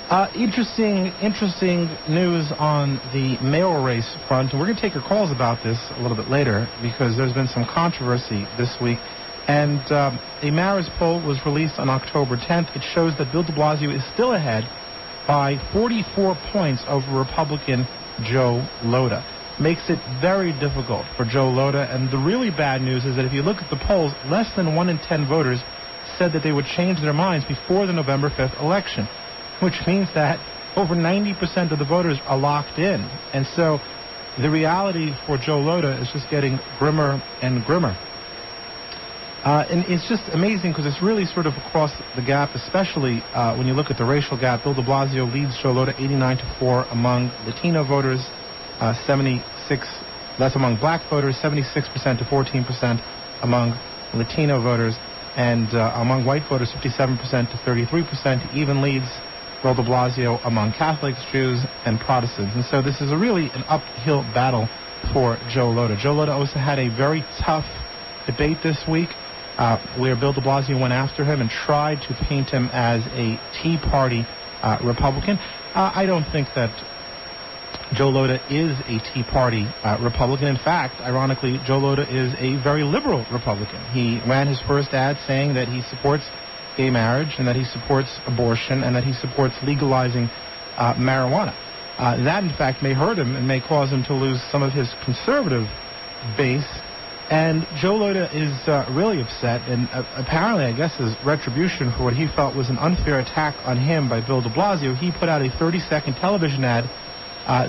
Interesting news on the mayoral race front. And we're going to take your calls about this a little bit later because there's been some controversy this week. And a Marist poll was released on October 10th. It shows that Bill de Blasio is still ahead by 44 points over Republican Joe Lhota. Makes it very difficult for Joe Lhota. And the really bad news is that if you look at the polls, less than 1 in 10 voters said that they would change their minds before the November 5th election, which means that over 90% of the voters are locked in. And so the reality for Joe Lhota is just getting grimmer and grimmer. And it's just amazing because it's really sort of across the gap, especially when you look at the racial gap. Bill de Blasio leads Joe Lhota 89-4 among Latino voters, 76, that's among black voters, 76% to 14% among Latino voters, and among white voters, 57% to 33%. He even leads Bill de Blasio among Catholics, Jews, and Protestants. And so this is really an uphill battle for Joe Lhota. Joe Lhota also had a very tough debate this week where Bill de Blasio went after him and tried to paint him as a Tea Party Republican. I don't think that Joe Lhota is a Tea Party Republican. In fact, ironically, Joe Lhota is a very liberal Republican. He ran his first ad saying that he supports gay marriage and that he supports abortion and that he supports legalizing marijuana. That, in fact, may hurt him and may cause him to lose some of his conservative base. And Joe Lhota is really upset, and apparently, I guess, as retribution for what he felt was an unfair attack on him by Bill de Blasio, he put out a 30-second television ad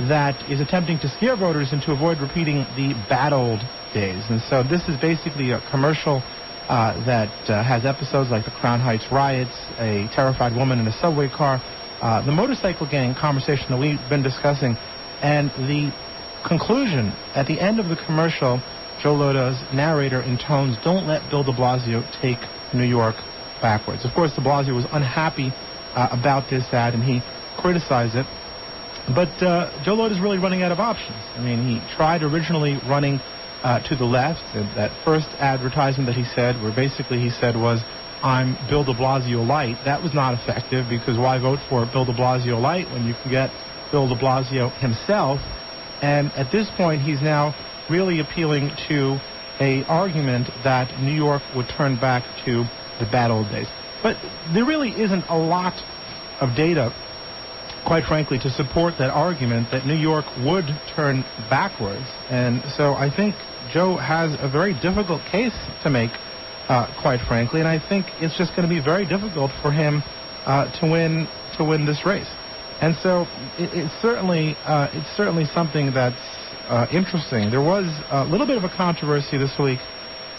that is attempting to scare voters and to avoid repeating the bad old days. And so this is basically a commercial that has episodes like the Crown Heights riots, a terrified woman in a subway car, the motorcycle gang conversation that we've been discussing, and the conclusion at the end of the commercial, Joe Lhota's narrator intones, "Don't let Bill de Blasio take New York backwards." Of course, de Blasio was unhappy about this ad, and he criticized it. But Joe Lhota is really running out of options. I mean, he tried originally running to the left. And that first advertisement that he said, where basically he said was, "I'm Bill de Blasio light," that was not effective because why vote for Bill de Blasio light when you can get Bill de Blasio himself? And at this point, he's now really appealing to a argument that New York would turn back to the bad old days. But there really isn't a lot of data, quite frankly, to support that argument that New York would turn backwards. And so I think Joe has a very difficult case to make, quite frankly, and I think it's just going to be very difficult for him to win this race. And so it's certainly something that's interesting. There was a little bit of a controversy this week.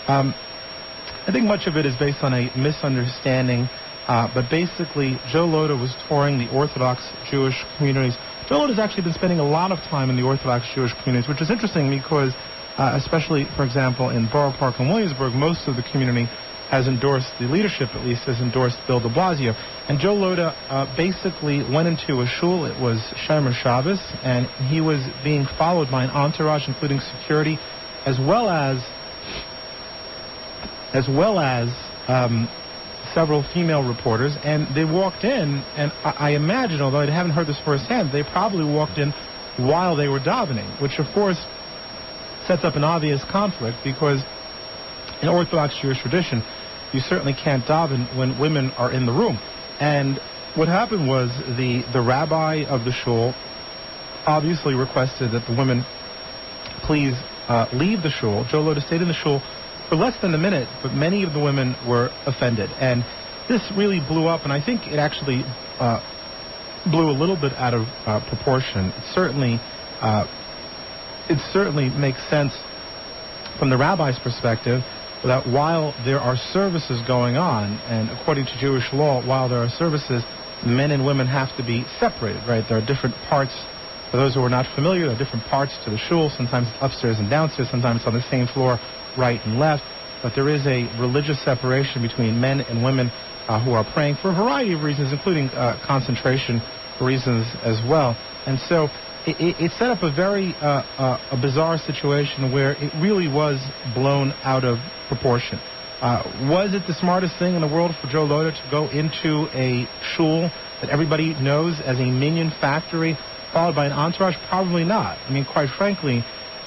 I think much of it is based on a misunderstanding, but basically Joe Lhota was touring the Orthodox Jewish communities. Joe Lhota has actually been spending a lot of time in the Orthodox Jewish communities, which is interesting because especially, for example, in Borough Park and Williamsburg, most of the community has endorsed, the leadership at least, has endorsed Bill de Blasio. And Joe Lhota basically went into a shul. It was Shomer Shabbos, and he was being followed by an entourage, including security, as well as several female reporters. And they walked in, and I imagine, although I haven't heard this firsthand, they probably walked in while they were davening, which, of course, sets up an obvious conflict because in Orthodox Jewish tradition, you certainly can't daven when women are in the room. And what happened was the rabbi of the shul obviously requested that the women please leave the shul. Joe Lhota stayed in the shul for less than a minute, but many of the women were offended. And this really blew up, and I think it actually blew a little bit out of proportion. It certainly makes sense from the rabbi's perspective that while there are services going on, and according to Jewish law, while there are services, men and women have to be separated, right? There are different parts. For those who are not familiar, there are different parts to the shul. Sometimes it's upstairs and downstairs. Sometimes it's on the same floor, right and left. But there is a religious separation between men and women who are praying for a variety of reasons, including concentration reasons as well. And so it set up a very a bizarre situation where it really was blown out of proportion. Was it the smartest thing in the world for Joe Lhota to go into a shul that everybody knows as a minion factory followed by an entourage? Probably not. I mean, quite frankly,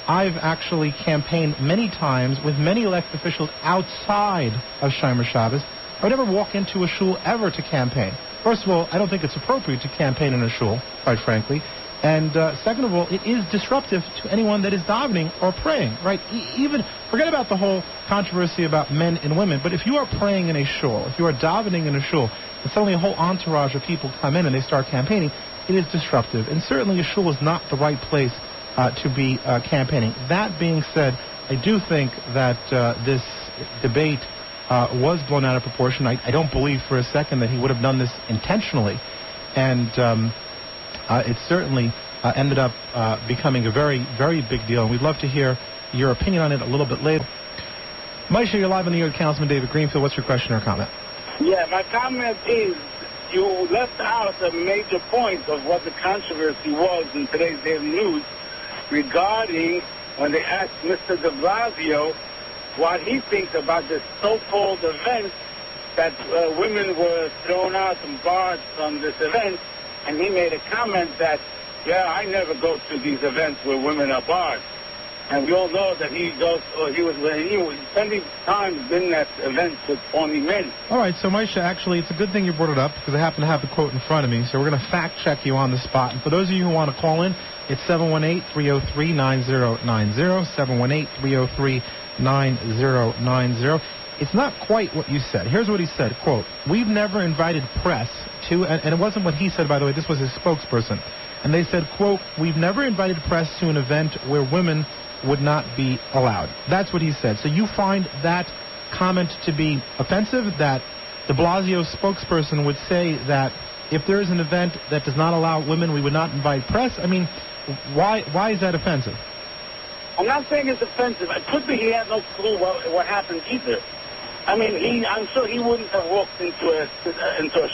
I've actually campaigned many times with many elected officials outside of Shomer Shabbos. I would never walk into a shul ever to campaign. First of all, I don't think it's appropriate to campaign in a shul, quite frankly. And second of all, it is disruptive to anyone that is davening or praying, right? Even, forget about the whole controversy about men and women, but if you are praying in a shul, if you are davening in a shul, and suddenly a whole entourage of people come in and they start campaigning, it is disruptive. And certainly a shul is not the right place to be campaigning. That being said, I do think that this debate was blown out of proportion. I don't believe for a second that he would have done this intentionally. And it certainly ended up becoming a very, very big deal. And we'd love to hear your opinion on it a little bit later. Moshe, you're live on the air with Councilman David Greenfield. What's your question or comment? Yeah, my comment is you left out a major point of what the controversy was in today's daily news regarding when they asked Mr. de Blasio what he thinks about this so-called event that women were thrown out and barred from this event, and he made a comment that, yeah, I never go to these events where women are barred. And we all know that he was spending time in that event with 20 men. All right, so Moshe, actually, it's a good thing you brought it up because I happen to have the quote in front of me, so we're going to fact-check you on the spot. And for those of you who want to call in, it's 718-303-9090, 718-303-9090. It's not quite what you said. Here's what he said, quote, "We've never invited press to," and it wasn't what he said, by the way, this was his spokesperson. And they said, quote, "We've never invited press to an event where women would not be allowed." That's what he said. So you find that comment to be offensive, that de Blasio spokesperson would say that if there is an event that does not allow women, we would not invite press? I mean, why is that offensive? I'm not saying it's offensive. It could be he had no clue what happened either. I mean, I'm sure he wouldn't have walked into a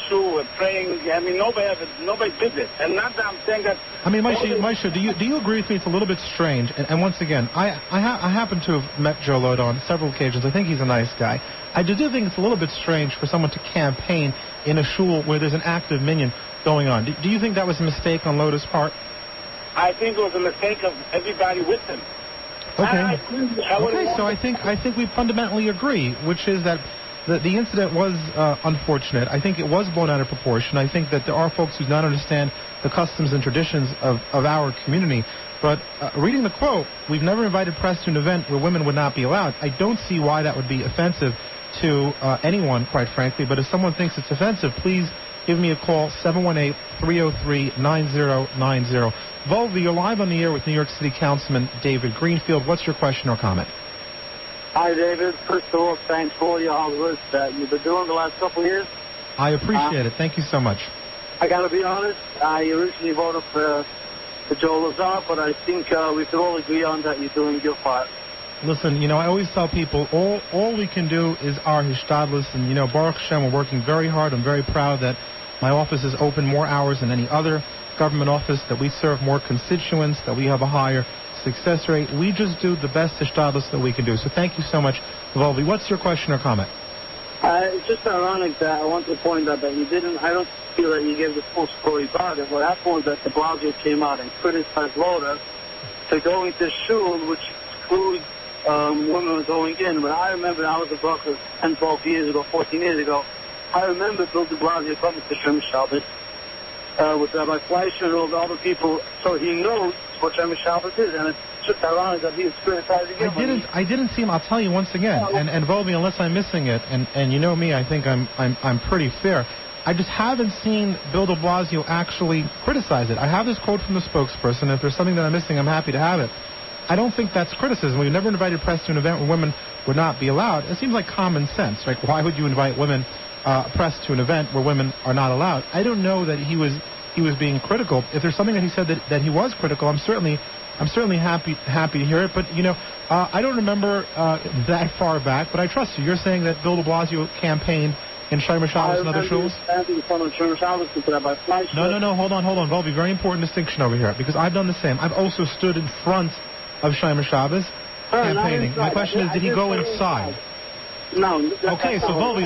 shul with praying. I mean, nobody did it. And not that I'm saying that. I mean, Moshe, do you agree with me? It's a little bit strange. And once again, I happen to have met Joe Lhota on several occasions. I think he's a nice guy. I do think it's a little bit strange for someone to campaign in a shul where there's an active minyan going on. Do you think that was a mistake on Lhota's part? I think it was a mistake of everybody with him. Okay. So I think we fundamentally agree, which is that the incident was unfortunate. I think it was blown out of proportion. I think that there are folks who do not understand the customs and traditions of our community. But reading the quote, "We've never invited press to an event where women would not be allowed," I don't see why that would be offensive to anyone, quite frankly. But if someone thinks it's offensive, please give me a call, 718-303-9090. Volvi, you're live on the air with New York City Councilman David Greenfield. What's your question or comment? Hi, David. First of all, thanks for all your hard work that you've been doing the last couple of years. I appreciate it. Thank you so much. I got to be honest, I originally voted for Joe Lhota, but I think we can all agree on that you're doing your part. Listen, I always tell people, all we can do is our hishtadlus, and, Baruch Hashem, we're working very hard. I'm very proud that my office is open more hours than any other government office, that we serve more constituents, that we have a higher success rate. We just do the best hishtadlus that we can do. So thank you so much, Volvi. What's your question or comment? It's just ironic that I want to point out that you didn't, I don't feel that you gave the full story about it. What happened was that de Blasio came out and criticized Lhota for going to shul, which excludes women going in. But I remember I was a broker 10, 12 years ago, 14 years ago. I remember Bill de Blasio coming to Shomer Shabbos with Rabbi Fleischer and all the other people, so he knows what Shomer Shabbos is, and it's just ironic that he was criticizing him. I didn't see him. I'll tell you once again, and Volvi, unless I'm missing it, and you know me, I think I'm pretty fair. I just haven't seen Bill de Blasio actually criticize it. I have this quote from the spokesperson. If there's something that I'm missing, I'm happy to have it. I don't think that's criticism. We've never invited press to an event where women would not be allowed. It seems like common sense, right? Why would you invite women, press to an event where women are not allowed? I don't know that he was being critical. If there's something that he said that he was critical, I'm certainly happy to hear it. But I don't remember that far back. But I trust you. You're saying that Bill de Blasio campaigned in Shomer Shabbos and other shuls? No. Hold on. Volvi, very important distinction over here, because I've done the same. I've also stood in front of Shomer Shabbos campaigning. My question is, did he go inside? No. Okay, so Volvi,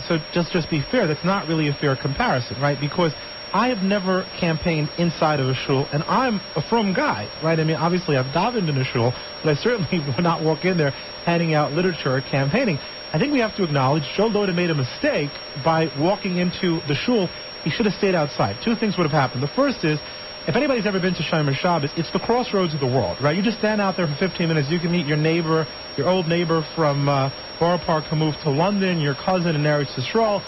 so just be fair. That's not really a fair comparison, right? Because I have never campaigned inside of a shul, and I'm a frum guy, right? I mean, obviously I've davened in a shul, but I certainly would not walk in there handing out literature or campaigning. I think we have to acknowledge Joe Lhota made a mistake by walking into the shul. He should have stayed outside. Two things would have happened. The first is, if anybody's ever been to Shomer Shabbos, it's the crossroads of the world, right? You just stand out there for 15 minutes. You can meet your neighbor, your old neighbor from Borough Park who moved to London, your cousin in Eretz Yisrael,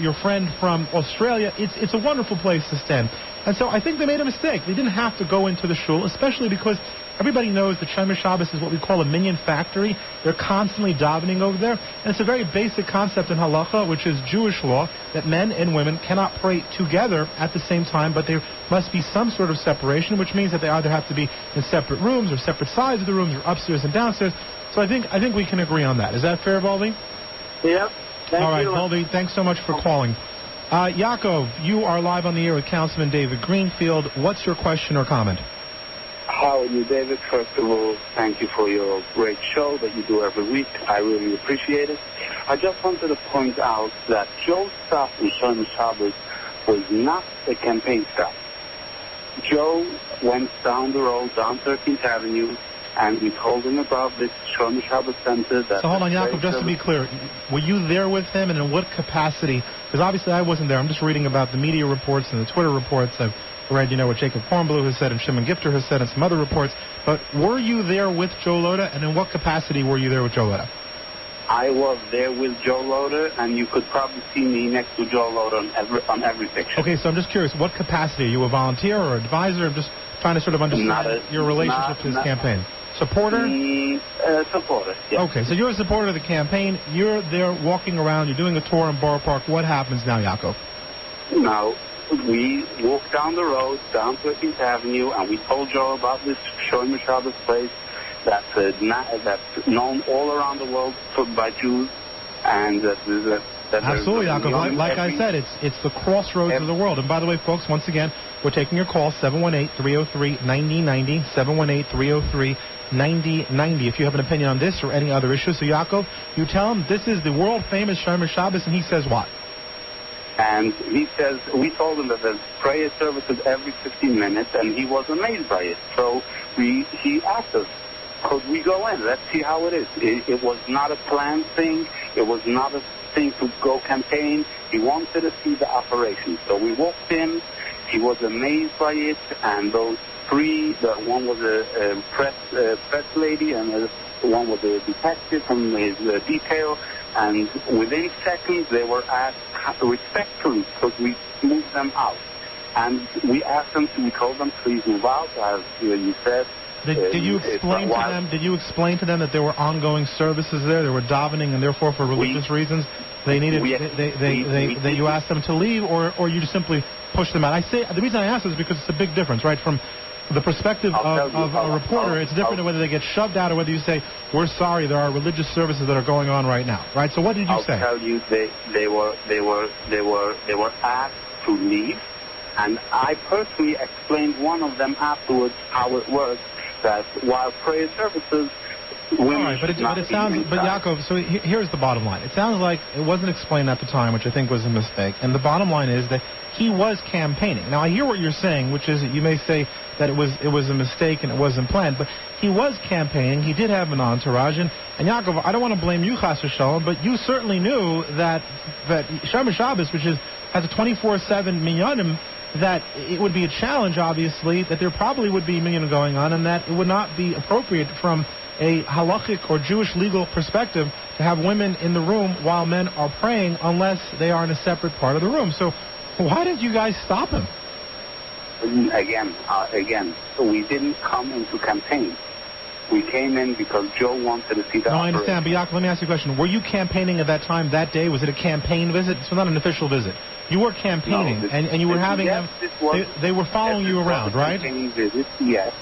your friend from Australia. It's a wonderful place to stand. And so I think they made a mistake. They didn't have to go into the shul, especially because everybody knows that Shomer Shabbos is what we call a minyan factory. They're constantly davening over there. And it's a very basic concept in halacha, which is Jewish law, that men and women cannot pray together at the same time, but there must be some sort of separation, which means that they either have to be in separate rooms or separate sides of the rooms or upstairs and downstairs. So I think we can agree on that. Is that fair, Volvi? Yeah. All right, Volvi, thanks so much for calling. Yaakov, you are live on the air with Councilman David Greenfield. What's your question or comment? How are you, David? First of all, thank you for your great show that you do every week. I really appreciate it. I just wanted to point out that Joe's stuff in Shomer Shabbos was not a campaign stuff. Joe went down the road, down 13th Avenue, and we told him about this Shomer Shabbos center. So hold on, Yaakov, just to be clear, were you there with him, and in what capacity? Because obviously I wasn't there. I'm just reading about the media reports and the Twitter reports. I've read, what Jacob Kornblue has said and Shimon Gifter has said and some other reports. But were you there with Joe Lhota, and in what capacity were you there with Joe Lhota? I was there with Joe Lhota, and you could probably see me next to Joe Lhota on every picture. Okay, so I'm just curious, what capacity? Are you a volunteer or advisor? I'm just trying to sort of understand your relationship to his campaign. Supporter? Supporter, yeah. Okay, so you're a supporter of the campaign. You're there walking around. You're doing a tour in Borough Park. What happens now, Yaakov? Now, we walked down the road, down 13th Avenue, and we told Joe about this Shomer Shabbos place that's known all around the world by Jews, and that absolutely, Yaakov. Like I said, it's the crossroads of the world. And by the way, folks, once again, we're taking your call, 718-303-9090, 718-303-9090. If you have an opinion on this or any other issue. So, Yaakov, you tell him this is the world-famous Shomer Shabbos, and he says what? And he says, we told him that there's prayer services every 15 minutes, and he was amazed by it. So he asked us, could we go in? Let's see how it is. It was not a planned thing. It was not a thing to go campaign. He wanted to see the operation. So we walked in. He was amazed by it, and those three, one was a press lady, and the one was a detective from his detail, and within seconds they were asked respectfully, because we moved them out. And we asked them, we told them, please move out, as you said. Did you explain to them? Did you explain to them that there were ongoing services there? There were davening, and therefore, for religious reasons, they needed. You asked them to leave, or you just simply pushed them out. I say the reason I ask is because it's a big difference, right? From the perspective of a reporter, it's different whether they get shoved out or whether you say, "We're sorry, there are religious services that are going on right now." Right. So what did you say? I'll tell you, they were asked to leave, and I personally explained one of them afterwards how it works. That while prayer services, women. All right, but it sounds. But Yaakov, so here's the bottom line. It sounds like it wasn't explained at the time, which I think was a mistake. And the bottom line is that he was campaigning. Now I hear what you're saying, which is that you may say that it was a mistake and it wasn't planned, but he was campaigning. He did have an entourage, and Yaakov, I don't want to blame you, Chas v'Shalom, but you certainly knew that Shomer Shabbos, which has a 24/7 minyanim, that it would be a challenge, obviously, that there probably would be minyan going on, and that it would not be appropriate from a halachic or Jewish legal perspective to have women in the room while men are praying unless they are in a separate part of the room. So why did you guys stop him? Again, we didn't come into campaign. We came in because Joe wanted to see the No, I understand, but Yaakov, let me ask you a question. Were you campaigning at that time, that day? Was it a campaign visit? It's not an official visit. You were campaigning, no, and you were having them. They were following you around, right? Visit, yes.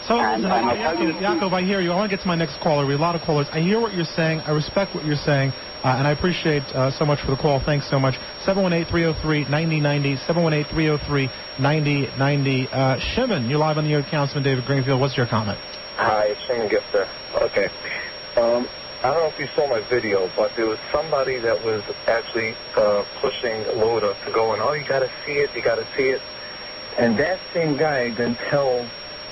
So, Yaakov, I hear you. I want to get to my next caller. We have a lot of callers. I hear what you're saying. I respect what you're saying, and I appreciate so much for the call. Thanks so much. 718-303-9090, 718-303-9090. Shimon, you're live on the air with Councilman David Greenfield. What's your comment? Hi, it's Shimon Gifter. Okay. I don't know if you saw my video, but there was somebody that was actually pushing Lhota to go in. Oh, you got to see it, you got to see it. And that same guy then tells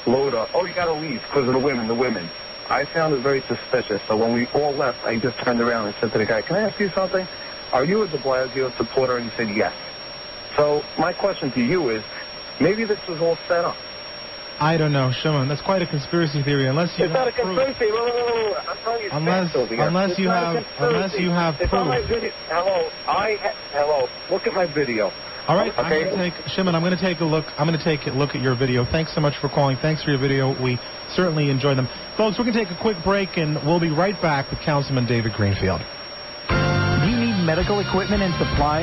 Lhota, oh, you got to leave because of the women. I found it very suspicious. So when we all left, I just turned around and said to the guy, can I ask you something? Are you a de Blasio supporter? And he said, yes. So my question to you is, maybe this was all set up. I don't know, Shimon. That's quite a conspiracy theory. Unless you it's not a conspiracy. I'm telling you, unless you have it's proof. On my video. Hello. Look at my video. All right. Okay. Shimon, I'm going to take a look. I'm going to take a look at your video. Thanks so much for calling. Thanks for your video. We certainly enjoyed them, folks. We're going to take a quick break, and we'll be right back with Councilman David Greenfield. Do you need medical equipment and supplies?